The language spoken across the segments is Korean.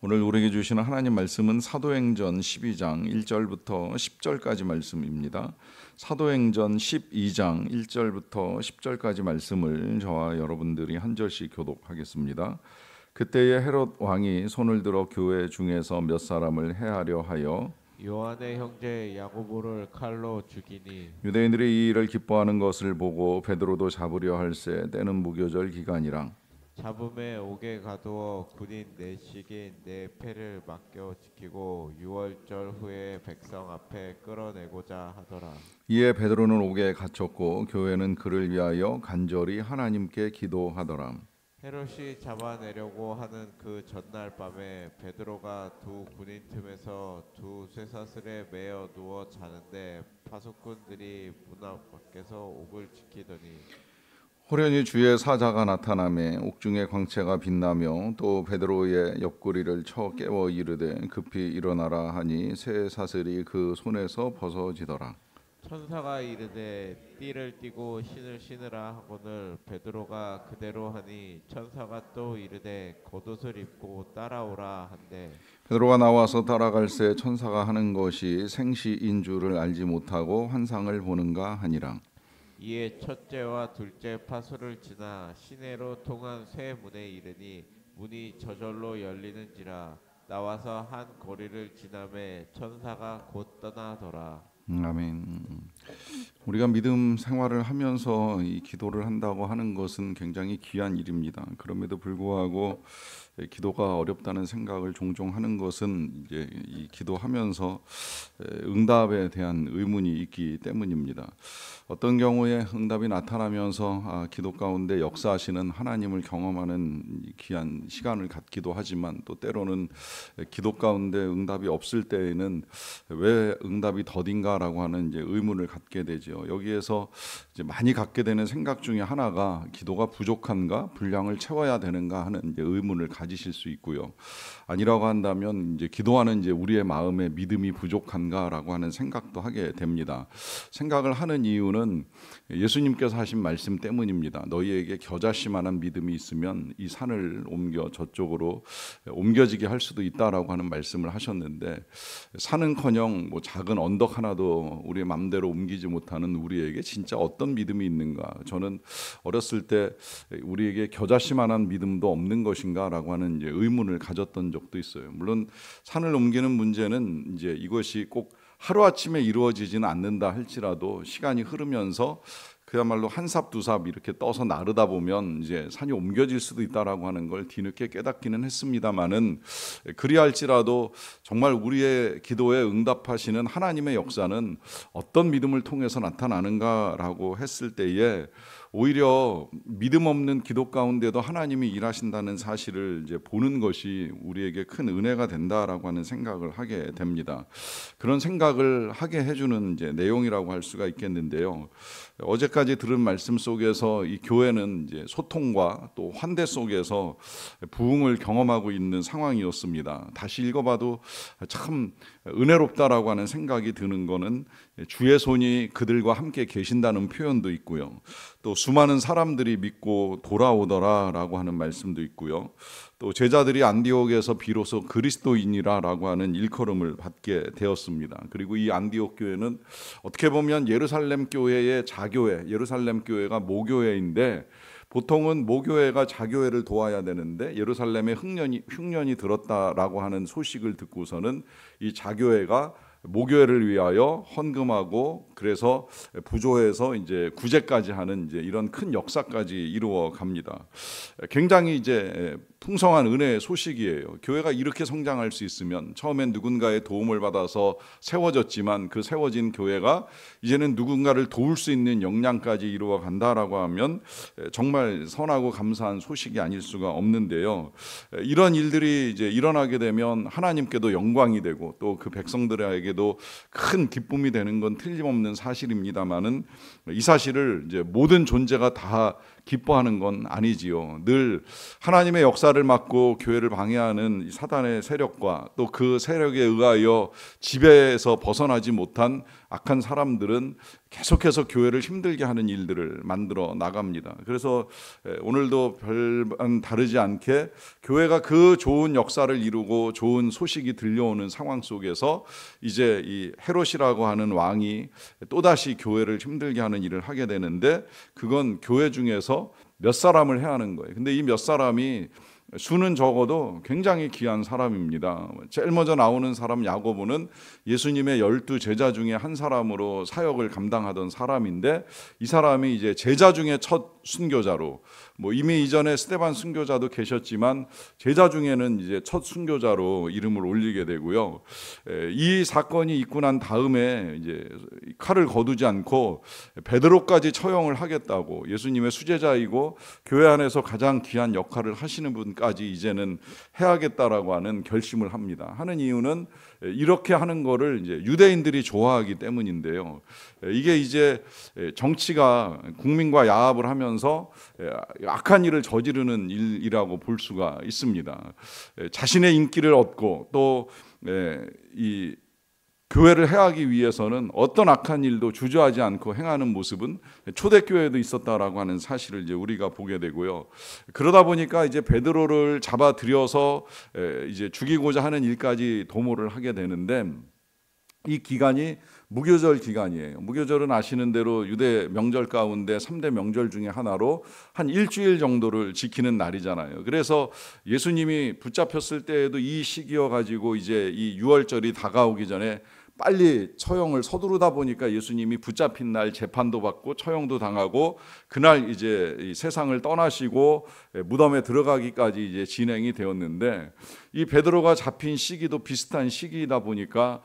오늘 우리에게 주시는 하나님 말씀은 사도행전 12장 1절부터 10절까지 말씀입니다. 사도행전 12장 1절부터 10절까지 말씀을 저와 여러분들이 한 절씩 교독하겠습니다. 그때에 헤롯 왕이 손을 들어 교회 중에서 몇 사람을 해하려 하여 요한의 형제 야고보를 칼로 죽이니 유대인들이 이 일을 기뻐하는 것을 보고 베드로도 잡으려 할새 때는 무교절 기간이라 잡음에 옥에 가두어 군인 내식인 내 패를 맡겨 지키고 유월절 후에 백성 앞에 끌어내고자 하더라. 이에 베드로는 옥에 갇혔고 교회는 그를 위하여 간절히 하나님께 기도하더라. 헤롯이 잡아내려고 하는 그 전날 밤에 베드로가 두 군인 틈에서 두 쇠사슬에 매어 누워 자는데 파수꾼들이 문 앞 밖에서 옥을 지키더니 호련히 주의 사자가 나타나매 옥중의 광채가 빛나며 또 베드로의 옆구리를 쳐 깨워 이르되 급히 일어나라 하니 새 사슬이 그 손에서 벗어지더라. 천사가 이르되 띠를 띠고 신을 신으라 하거늘 베드로가 그대로 하니 천사가 또 이르되 겉옷을 입고 따라오라 한대 베드로가 나와서 따라갈새 천사가 하는 것이 생시인 줄을 알지 못하고 환상을 보는가 하니라. 이에 첫째와 둘째 파수를 지나 시내로 통한 쇠 문에 이르니 문이 저절로 열리는지라 나와서 한 거리를 지나매 천사가 곧 떠나더라. 아멘. 우리가 믿음 생활을 하면서 이 기도를 한다고 하는 것은 굉장히 귀한 일입니다. 그럼에도 불구하고 기도가 어렵다는 생각을 종종 하는 것은 이제 이 기도하면서 응답에 대한 의문이 있기 때문입니다. 어떤 경우에 응답이 나타나면서 기도 가운데 역사하시는 하나님을 경험하는 귀한 시간을 갖기도 하지만 또 때로는 기도 가운데 응답이 없을 때에는 왜 응답이 더딘가라고 하는 이제 의문을 갖게 되죠. 여기에서 이제 많이 갖게 되는 생각 중에 하나가 기도가 부족한가, 분량을 채워야 되는가 하는 이제 의문을 가지실 수 있고요. 아니라고 한다면 이제 기도하는 이제 우리의 마음에 믿음이 부족한가라고 하는 생각도 하게 됩니다. 생각을 하는 이유는 예수님께서 하신 말씀 때문입니다. 너희에게 겨자씨만한 믿음이 있으면 이 산을 옮겨 저쪽으로 옮겨지게 할 수도 있다라고 하는 말씀을 하셨는데 산은커녕 뭐 작은 언덕 하나도 우리의 마음대로 옮기지 못하는 우리에게 진짜 어떤 믿음이 있는가? 저는 어렸을 때 우리에게 겨자씨만한 믿음도 없는 것인가라고 하는 이제 의문을 가졌던 적도 있어요. 물론 산을 옮기는 문제는 이제 이것이 꼭 하루아침에 이루어지지는 않는다 할지라도 시간이 흐르면서 그야말로 한 삽 두 삽 이렇게 떠서 나르다 보면 이제 산이 옮겨질 수도 있다라고 하는 걸 뒤늦게 깨닫기는 했습니다만은 그리할지라도 정말 우리의 기도에 응답하시는 하나님의 역사는 어떤 믿음을 통해서 나타나는가라고 했을 때에 오히려 믿음 없는 기도 가운데도 하나님이 일하신다는 사실을 이제 보는 것이 우리에게 큰 은혜가 된다라고 하는 생각을 하게 됩니다. 그런 생각을 하게 해주는 이제 내용이라고 할 수가 있겠는데요. 어제까지 들은 말씀 속에서 이 교회는 이제 소통과 또 환대 속에서 부흥을 경험하고 있는 상황이었습니다. 다시 읽어봐도 참 은혜롭다라고 하는 생각이 드는 거는 주의 손이 그들과 함께 계신다는 표현도 있고요. 또 수많은 사람들이 믿고 돌아오더라라고 하는 말씀도 있고요. 또 제자들이 안디옥에서 비로소 그리스도인이라라고 하는 일컬음을 받게 되었습니다. 그리고 이 안디옥 교회는 어떻게 보면 예루살렘 교회의 자교회, 예루살렘 교회가 모교회인데 보통은 모교회가 자교회를 도와야 되는데 예루살렘에 흉년이 들었다라고 하는 소식을 듣고서는 이 자교회가 모교회를 위하여 헌금하고 그래서 부조해서 이제 구제까지 하는 이제 이런 큰 역사까지 이루어 갑니다. 굉장히 이제 풍성한 은혜의 소식이에요. 교회가 이렇게 성장할 수 있으면 처음엔 누군가의 도움을 받아서 세워졌지만 그 세워진 교회가 이제는 누군가를 도울 수 있는 역량까지 이루어 간다라고 하면 정말 선하고 감사한 소식이 아닐 수가 없는데요. 이런 일들이 이제 일어나게 되면 하나님께도 영광이 되고 또 그 백성들에게도 큰 기쁨이 되는 건 틀림없는 사실입니다만은 이 사실을 이제 모든 존재가 다 기뻐하는 건 아니지요. 늘 하나님의 역사를 막고 교회를 방해하는 사단의 세력과 또 그 세력에 의하여 지배에서 벗어나지 못한 악한 사람들은 계속해서 교회를 힘들게 하는 일들을 만들어 나갑니다. 그래서 오늘도 별반 다르지 않게 교회가 그 좋은 역사를 이루고 좋은 소식이 들려오는 상황 속에서 이제 이 헤롯이라고 하는 왕이 또다시 교회를 힘들게 하는 일을 하게 되는데, 그건 교회 중에서 몇 사람을 해야 하는 거예요. 근데 이 몇 사람이 수는 적어도 굉장히 귀한 사람입니다. 제일 먼저 나오는 사람 야고보는 예수님의 12 제자 중에 한 사람으로 사역을 감당하던 사람인데, 이 사람이 이제 제자 중에 첫 순교자로, 이미 이전에 스데반 순교자도 계셨지만 제자 중에는 이제 첫 순교자로 이름을 올리게 되고요. 이 사건이 있고 난 다음에 이제 칼을 거두지 않고 베드로까지 처형을 하겠다고, 예수님의 수제자이고 교회 안에서 가장 귀한 역할을 하시는 분까지 이제는 해야겠다라고 하는 결심을 합니다. 하는 이유는 이렇게 하는 거를 이제 유대인들이 좋아하기 때문인데요. 이게 이제 정치가 국민과 야합을 하면서 악한 일을 저지르는 일이라고 볼 수가 있습니다. 자신의 인기를 얻고 또 이 교회를 해하기 위해서는 어떤 악한 일도 주저하지 않고 행하는 모습은 초대교회에도 있었다라고 하는 사실을 이제 우리가 보게 되고요. 그러다 보니까 이제 베드로를 잡아들여서 이제 죽이고자 하는 일까지 도모를 하게 되는데, 이 기간이 무교절 기간이에요. 무교절은 아시는 대로 유대 명절 가운데 3대 명절 중에 하나로 한 일주일 정도를 지키는 날이잖아요. 그래서 예수님이 붙잡혔을 때에도 이 시기여 가지고 이제 이 유월절이 다가오기 전에 빨리 처형을 서두르다 보니까 예수님이 붙잡힌 날 재판도 받고 처형도 당하고 그날 이제 이 세상을 떠나시고 무덤에 들어가기까지 이제 진행이 되었는데, 이 베드로가 잡힌 시기도 비슷한 시기이다 보니까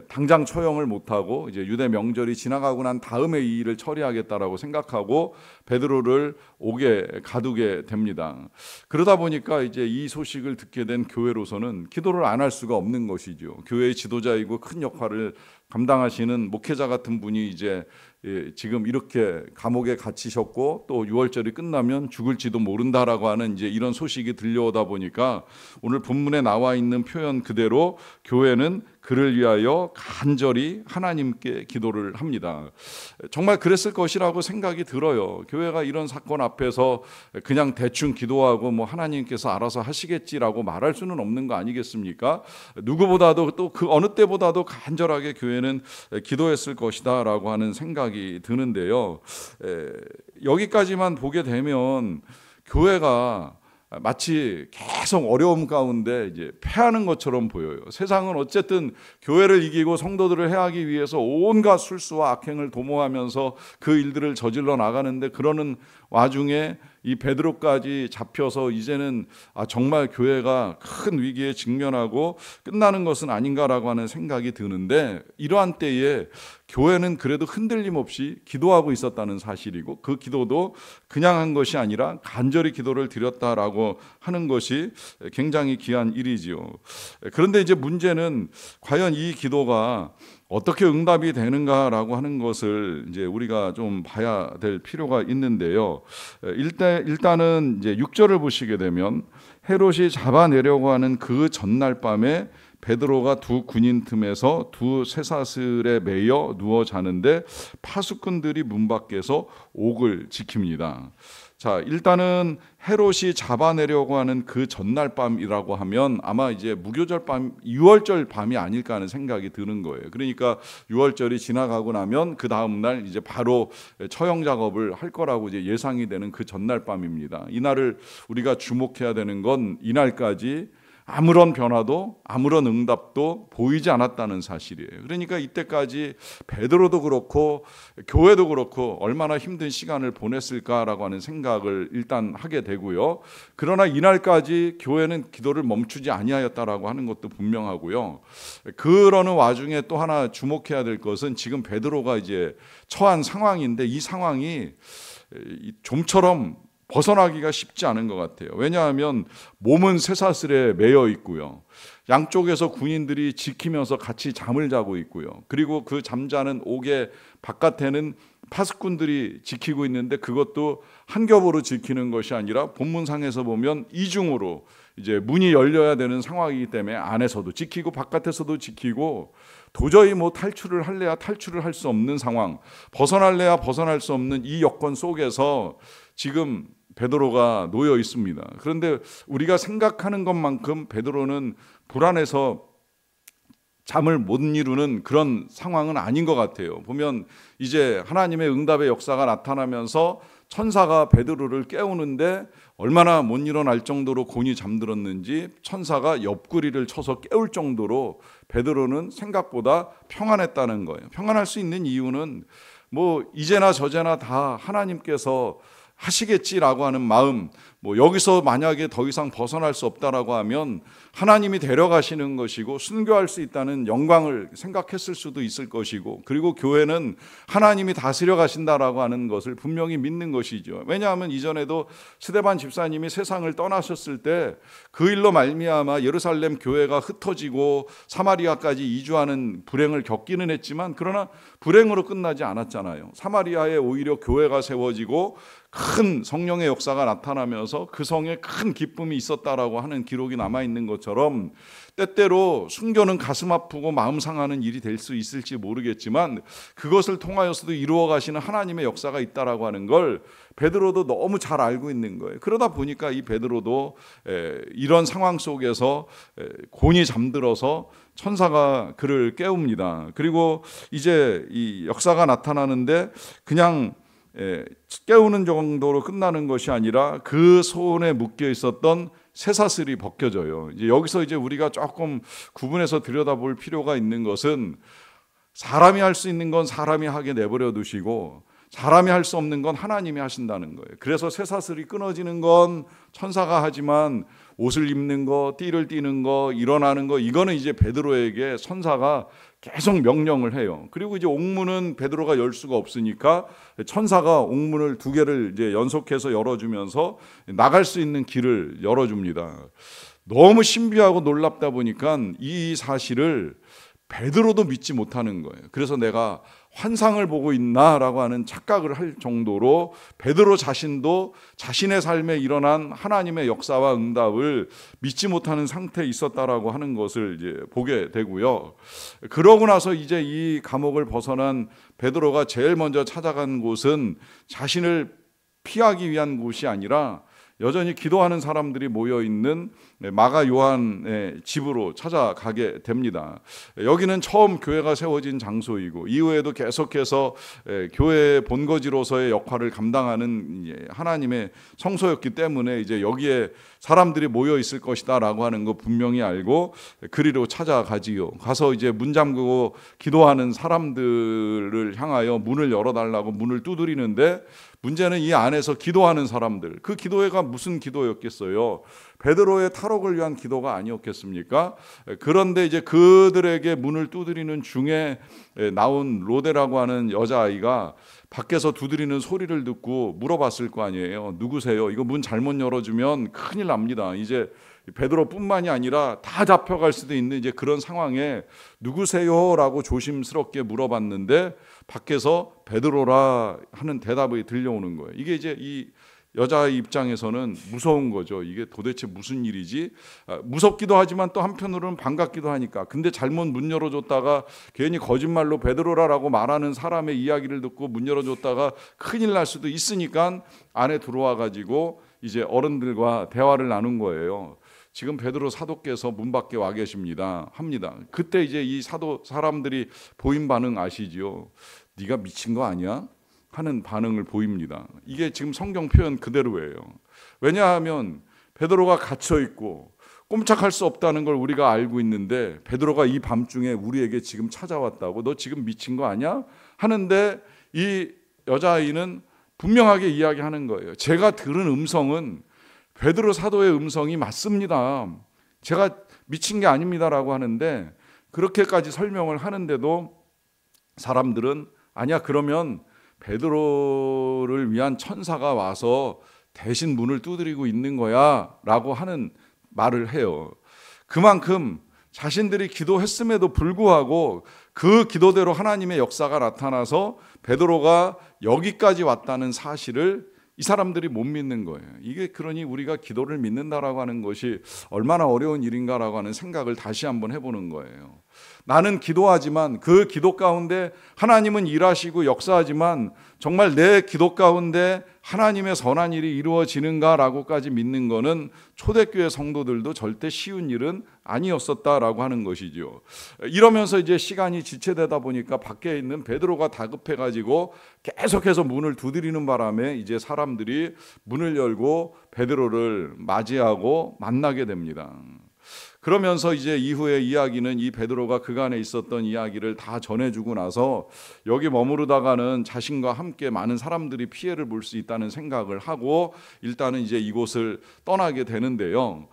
당장 처형을 못하고 이제 유대 명절이 지나가고 난 다음에 이 일을 처리하겠다라고 생각하고 베드로를 옥에 가두게 됩니다. 그러다 보니까 이제 이 소식을 듣게 된 교회로서는 기도를 안 할 수가 없는 것이죠. 교회의 지도자이고 큰 역할을 감당하시는 목회자 같은 분이 이제 지금 이렇게 감옥에 갇히셨고 또 6월절이 끝나면 죽을지도 모른다라고 하는 이제 이런 소식이 들려오다 보니까 오늘 본문에 나와 있는 표현 그대로 교회는 그를 위하여 간절히 하나님께 기도를 합니다. 정말 그랬을 것이라고 생각이 들어요. 교회가 이런 사건 앞에서 그냥 대충 기도하고 하나님께서 알아서 하시겠지라고 말할 수는 없는 거 아니겠습니까? 누구보다도 또 그 어느 때보다도 간절하게 교회는 기도했을 것이다라고 하는 생각이 드는데요. 여기까지만 보게 되면 교회가 마치 계속 어려움 가운데 이제 패하는 것처럼 보여요. 세상은 어쨌든 교회를 이기고 성도들을 해하기 위해서 온갖 술수와 악행을 도모하면서 그 일들을 저질러 나가는데, 그러는 와중에 이 베드로까지 잡혀서 이제는 정말 교회가 큰 위기에 직면하고 끝나는 것은 아닌가라고 하는 생각이 드는데, 이러한 때에 교회는 그래도 흔들림 없이 기도하고 있었다는 사실이고, 그 기도도 그냥 한 것이 아니라 간절히 기도를 드렸다라고 하는 것이 굉장히 귀한 일이지요. 그런데 이제 문제는 과연 이 기도가 어떻게 응답이 되는가라고 하는 것을 이제 우리가 좀 봐야 될 필요가 있는데요. 일단은 이제 6절을 보시게 되면 헤롯이 잡아내려고 하는 그 전날 밤에 베드로가 두 군인 틈에서 두 쇠사슬에 매여 누워 자는데 파수꾼들이 문 밖에서 옥을 지킵니다. 자, 일단은 헤롯이 잡아내려고 하는 그 전날 밤이라고 하면 아마 이제 무교절 밤, 6월절 밤이 아닐까 하는 생각이 드는 거예요. 그러니까 6월절이 지나가고 나면 그 다음 날 이제 바로 처형 작업을 할 거라고 이제 예상이 되는 그 전날 밤입니다. 이날을 우리가 주목해야 되는 건 이날까지 아무런 변화도 아무런 응답도 보이지 않았다는 사실이에요. 그러니까 이때까지 베드로도 그렇고 교회도 그렇고 얼마나 힘든 시간을 보냈을까라고 하는 생각을 일단 하게 되고요. 그러나 이날까지 교회는 기도를 멈추지 아니하였다라고 하는 것도 분명하고요. 그러는 와중에 또 하나 주목해야 될 것은 지금 베드로가 이제 처한 상황인데, 이 상황이 좀처럼 벗어나기가 쉽지 않은 것 같아요. 왜냐하면 몸은 쇠사슬에 매여 있고요. 양쪽에서 군인들이 지키면서 같이 잠을 자고 있고요. 그리고 그 잠자는 옥의 바깥에는 파수꾼들이 지키고 있는데 그것도 한 겹으로 지키는 것이 아니라 본문상에서 보면 이중으로 이제 문이 열려야 되는 상황이기 때문에 안에서도 지키고 바깥에서도 지키고 도저히 뭐 탈출을 할래야 탈출을 할 수 없는 상황, 벗어날래야 벗어날 수 없는 이 여건 속에서 지금 베드로가 놓여 있습니다. 그런데 우리가 생각하는 것만큼 베드로는 불안해서 잠을 못 이루는 그런 상황은 아닌 것 같아요. 보면 이제 하나님의 응답의 역사가 나타나면서 천사가 베드로를 깨우는데 얼마나 못 일어날 정도로 곤히 잠들었는지 천사가 옆구리를 쳐서 깨울 정도로 베드로는 생각보다 평안했다는 거예요. 평안할 수 있는 이유는 뭐 이제나 저제나 다 하나님께서 하시겠지라고 하는 마음, 뭐 여기서 만약에 더 이상 벗어날 수 없다라고 하면 하나님이 데려가시는 것이고 순교할 수 있다는 영광을 생각했을 수도 있을 것이고, 그리고 교회는 하나님이 다스려 가신다라고 하는 것을 분명히 믿는 것이죠. 왜냐하면 이전에도 스데반 집사님이 세상을 떠나셨을 때 그 일로 말미암아 예루살렘 교회가 흩어지고 사마리아까지 이주하는 불행을 겪기는 했지만 그러나 불행으로 끝나지 않았잖아요. 사마리아에 오히려 교회가 세워지고 큰 성령의 역사가 나타나면서 그 성에 큰 기쁨이 있었다라고 하는 기록이 남아있는 것처럼 때때로 순교는 가슴 아프고 마음 상하는 일이 될 수 있을지 모르겠지만 그것을 통하여서도 이루어 가시는 하나님의 역사가 있다라고 하는 걸 베드로도 너무 잘 알고 있는 거예요. 그러다 보니까 이 베드로도 이런 상황 속에서 곤히 잠들어서 천사가 그를 깨웁니다. 그리고 이제 이 역사가 나타나는데 그냥 깨우는 정도로 끝나는 것이 아니라 그 손에 묶여 있었던 쇠사슬이 벗겨져요. 이제 여기서 이제 우리가 조금 구분해서 들여다볼 필요가 있는 것은 사람이 할 수 있는 건 사람이 하게 내버려 두시고 사람이 할 수 없는 건 하나님이 하신다는 거예요. 그래서 쇠사슬이 끊어지는 건 천사가 하지만 옷을 입는 거, 띠를 띠는 거, 일어나는 거, 이거는 이제 베드로에게 천사가 계속 명령을 해요. 그리고 이제 옥문은 베드로가 열 수가 없으니까 천사가 옥문을 두 개를 이제 연속해서 열어주면서 나갈 수 있는 길을 열어줍니다. 너무 신비하고 놀랍다 보니까 이 사실을 베드로도 믿지 못하는 거예요. 그래서 내가 환상을 보고 있나라고 하는 착각을 할 정도로 베드로 자신도 자신의 삶에 일어난 하나님의 역사와 응답을 믿지 못하는 상태에 있었다라고 하는 것을 이제 보게 되고요. 그러고 나서 이제 이 감옥을 벗어난 베드로가 제일 먼저 찾아간 곳은 자신을 피하기 위한 곳이 아니라 여전히 기도하는 사람들이 모여있는 마가 요한의 집으로 찾아가게 됩니다. 여기는 처음 교회가 세워진 장소이고 이후에도 계속해서 교회의 본거지로서의 역할을 감당하는 하나님의 성소였기 때문에 이제 여기에 사람들이 모여 있을 것이다라고 하는 거 분명히 알고 그리로 찾아가지요. 가서 이제 문 잠그고 기도하는 사람들을 향하여 문을 열어달라고 문을 두드리는데 문제는 이 안에서 기도하는 사람들, 그 기도회가 무슨 기도였겠어요? 베드로의 탈옥을 위한 기도가 아니었겠습니까? 그런데 이제 그들에게 문을 두드리는 중에 나온 로데라고 하는 여자아이가 밖에서 두드리는 소리를 듣고 물어봤을 거 아니에요. 누구세요? 이거 문 잘못 열어주면 큰일 납니다. 이제 베드로뿐만이 아니라 다 잡혀갈 수도 있는 이제 그런 상황에 누구세요라고 조심스럽게 물어봤는데 밖에서 베드로라 하는 대답이 들려오는 거예요. 이게 이제 이 여자의 입장에서는 무서운 거죠. 이게 도대체 무슨 일이지? 무섭기도 하지만 또 한편으로는 반갑기도 하니까. 근데 잘못 문 열어줬다가 괜히 거짓말로 베드로라라고 말하는 사람의 이야기를 듣고 문 열어줬다가 큰일 날 수도 있으니까 안에 들어와 가지고 이제 어른들과 대화를 나눈 거예요. 지금 베드로 사도께서 문 밖에 와 계십니다. 합니다. 그때 이제 이 사도 사람들이 보인 반응 아시죠? 네가 미친 거 아니야? 하는 반응을 보입니다. 이게 지금 성경 표현 그대로예요. 왜냐하면 베드로가 갇혀 있고 꼼짝할 수 없다는 걸 우리가 알고 있는데 베드로가 이 밤중에 우리에게 지금 찾아왔다고 너 지금 미친 거 아니야? 하는데 이 여자아이는 분명하게 이야기하는 거예요. 제가 들은 음성은 베드로 사도의 음성이 맞습니다. 제가 미친 게 아닙니다라고 하는데 그렇게까지 설명을 하는데도 사람들은 아니야 그러면 베드로를 위한 천사가 와서 대신 문을 두드리고 있는 거야 라고 하는 말을 해요. 그만큼 자신들이 기도했음에도 불구하고 그 기도대로 하나님의 역사가 나타나서 베드로가 여기까지 왔다는 사실을 이 사람들이 못 믿는 거예요. 이게 그러니 우리가 기도를 믿는다라고 하는 것이 얼마나 어려운 일인가라고 하는 생각을 다시 한번 해보는 거예요. 나는 기도하지만 그 기도 가운데 하나님은 일하시고 역사하지만 정말 내 기도 가운데 하나님의 선한 일이 이루어지는가라고까지 믿는 것은 초대교회 성도들도 절대 쉬운 일은 아니었었다라고 하는 것이죠. 이러면서 이제 시간이 지체되다 보니까 밖에 있는 베드로가 다급해가지고 계속해서 문을 두드리는 바람에 이제 사람들이 문을 열고 베드로를 맞이하고 만나게 됩니다. 그러면서 이제 이후의 이야기는 이 베드로가 그간에 있었던 이야기를 다 전해주고 나서 여기 머무르다가는 자신과 함께 많은 사람들이 피해를 볼 수 있다는 생각을 하고 일단은 이제 이곳을 떠나게 되는데요.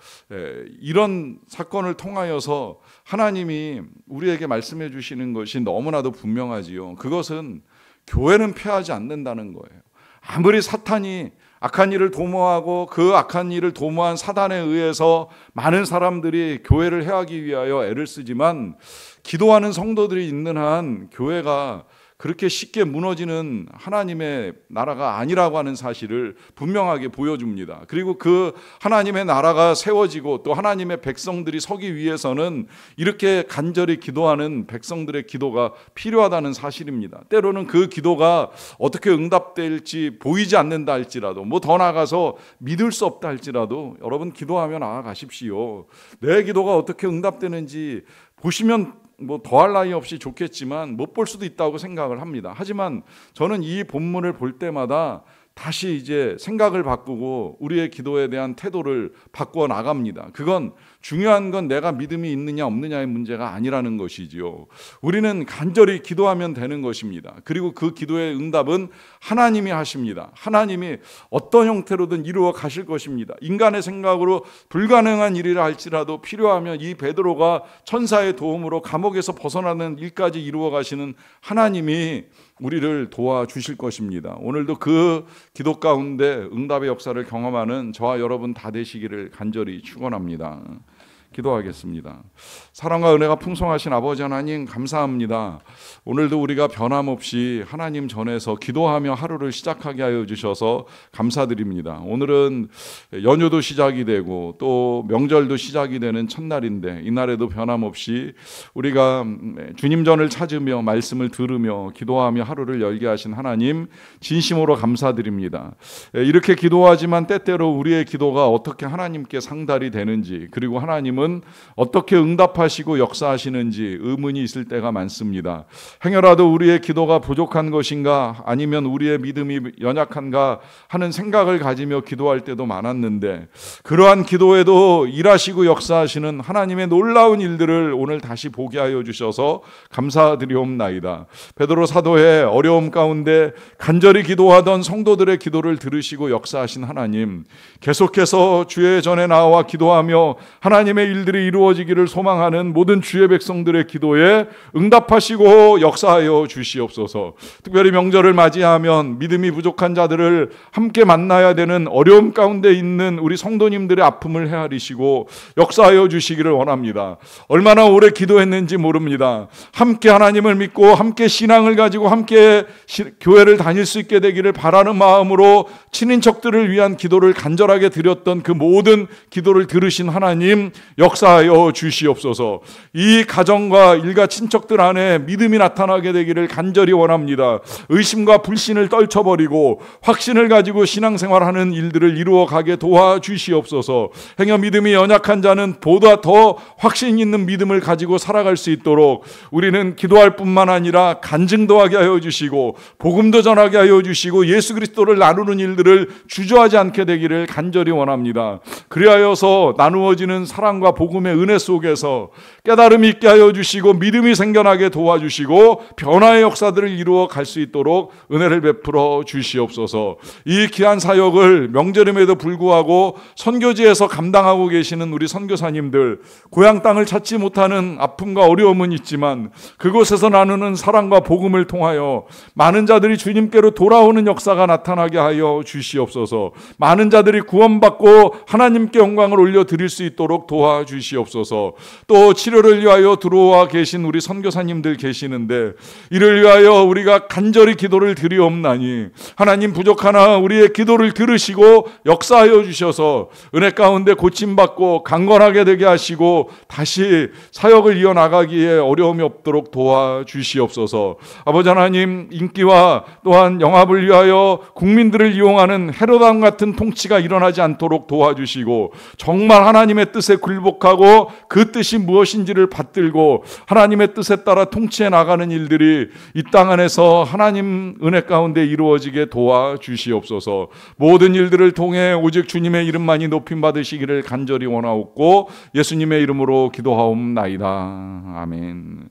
이런 사건을 통하여서 하나님이 우리에게 말씀해 주시는 것이 너무나도 분명하지요. 그것은 교회는 패하지 않는다는 거예요. 아무리 사탄이 악한 일을 도모하고 그 악한 일을 도모한 사단에 의해서 많은 사람들이 교회를 해하기 위하여 애를 쓰지만 기도하는 성도들이 있는 한 교회가 그렇게 쉽게 무너지는 하나님의 나라가 아니라고 하는 사실을 분명하게 보여줍니다. 그리고 그 하나님의 나라가 세워지고 또 하나님의 백성들이 서기 위해서는 이렇게 간절히 기도하는 백성들의 기도가 필요하다는 사실입니다. 때로는 그 기도가 어떻게 응답될지 보이지 않는다 할지라도 뭐 더 나아가서 믿을 수 없다 할지라도 여러분 기도하며 나아가십시오. 내 기도가 어떻게 응답되는지 보시면 뭐 더할 나위 없이 좋겠지만 못 볼 수도 있다고 생각을 합니다. 하지만 저는 이 본문을 볼 때마다 다시 이제 생각을 바꾸고 우리의 기도에 대한 태도를 바꾸어 나갑니다. 그건 중요한 건 내가 믿음이 있느냐 없느냐의 문제가 아니라는 것이지요. 우리는 간절히 기도하면 되는 것입니다. 그리고 그 기도의 응답은 하나님이 하십니다. 하나님이 어떤 형태로든 이루어 가실 것입니다. 인간의 생각으로 불가능한 일이라 할지라도 필요하면 이 베드로가 천사의 도움으로 감옥에서 벗어나는 일까지 이루어 가시는 하나님이 우리를 도와주실 것입니다. 오늘도 그 기도 가운데 응답의 역사를 경험하는 저와 여러분 다 되시기를 간절히 축원합니다. 기도하겠습니다. 사랑과 은혜가 풍성하신 아버지 하나님 감사합니다. 오늘도 우리가 변함없이 하나님 전에서 기도하며 하루를 시작하게 하여 주셔서 감사드립니다. 오늘은 연휴도 시작이 되고 또 명절도 시작이 되는 첫날인데 이날에도 변함없이 우리가 주님 전을 찾으며 말씀을 들으며 기도하며 하루를 열게 하신 하나님 진심으로 감사드립니다. 이렇게 기도하지만 때때로 우리의 기도가 어떻게 하나님께 상달이 되는지 그리고 하나님은 어떻게 응답하시고 역사하시는지 의문이 있을 때가 많습니다. 행여라도 우리의 기도가 부족한 것인가 아니면 우리의 믿음이 연약한가 하는 생각을 가지며 기도할 때도 많았는데 그러한 기도에도 일하시고 역사하시는 하나님의 놀라운 일들을 오늘 다시 보게 하여 주셔서 감사드리옵나이다. 베드로 사도의 어려움 가운데 간절히 기도하던 성도들의 기도를 들으시고 역사하신 하나님 계속해서 주의 전에 나와 기도하며 하나님의 일들이 이루어지기를 소망하는 모든 주의 백성들의 기도에 응답하시고 역사하여 주시옵소서. 특별히 명절을 맞이하면 믿음이 부족한 자들을 함께 만나야 되는 어려움 가운데 있는 우리 성도님들의 아픔을 헤아리시고 역사하여 주시기를 원합니다. 얼마나 오래 기도했는지 모릅니다. 함께 하나님을 믿고 함께 신앙을 가지고 함께 교회를 다닐 수 있게 되기를 바라는 마음으로 친인척들을 위한 기도를 간절하게 드렸던 그 모든 기도를 들으신 하나님 역사하여 주시옵소서. 이 가정과 일가 친척들 안에 믿음이 나타나게 되기를 간절히 원합니다. 의심과 불신을 떨쳐버리고 확신을 가지고 신앙생활하는 일들을 이루어가게 도와주시옵소서. 행여 믿음이 연약한 자는 보다 더 확신 있는 믿음을 가지고 살아갈 수 있도록 우리는 기도할 뿐만 아니라 간증도 하게 하여 주시고 복음도 전하게 하여 주시고 예수 그리스도를 나누는 일들을 주저하지 않게 되기를 간절히 원합니다. 그리하여서 나누어지는 사랑과 사랑과 복음의 은혜 속에서 깨달음이 있게 하여 주시고 믿음이 생겨나게 도와주시고 변화의 역사들을 이루어 갈 수 있도록 은혜를 베풀어 주시옵소서. 이 귀한 사역을 명절임에도 불구하고 선교지에서 감당하고 계시는 우리 선교사님들, 고향 땅을 찾지 못하는 아픔과 어려움은 있지만 그곳에서 나누는 사랑과 복음을 통하여 많은 자들이 주님께로 돌아오는 역사가 나타나게 하여 주시옵소서. 많은 자들이 구원받고 하나님께 영광을 올려드릴 수 있도록 도와주시옵소서. 또 치료를 위하여 들어와 계신 우리 선교사님들 계시는데 이를 위하여 우리가 간절히 기도를 드리옵나니 하나님 부족하나 우리의 기도를 들으시고 역사하여 주셔서 은혜 가운데 고침받고 강건하게 되게 하시고 다시 사역을 이어나가기에 어려움이 없도록 도와주시옵소서. 아버지 하나님, 인기와 또한 영합을 위하여 국민들을 이용하는 헤로담 같은 통치가 일어나지 않도록 도와주시고 정말 하나님의 뜻에 굴복하고 그 뜻이 무엇인지를 받들고 하나님의 뜻에 따라 통치해 나가는 일들이 이 땅 안에서 하나님 은혜 가운데 이루어지게 도와주시옵소서. 모든 일들을 통해 오직 주님의 이름만이 높임 받으시기를 간절히 원하옵고 예수님의 이름으로 기도하옵나이다. 아멘.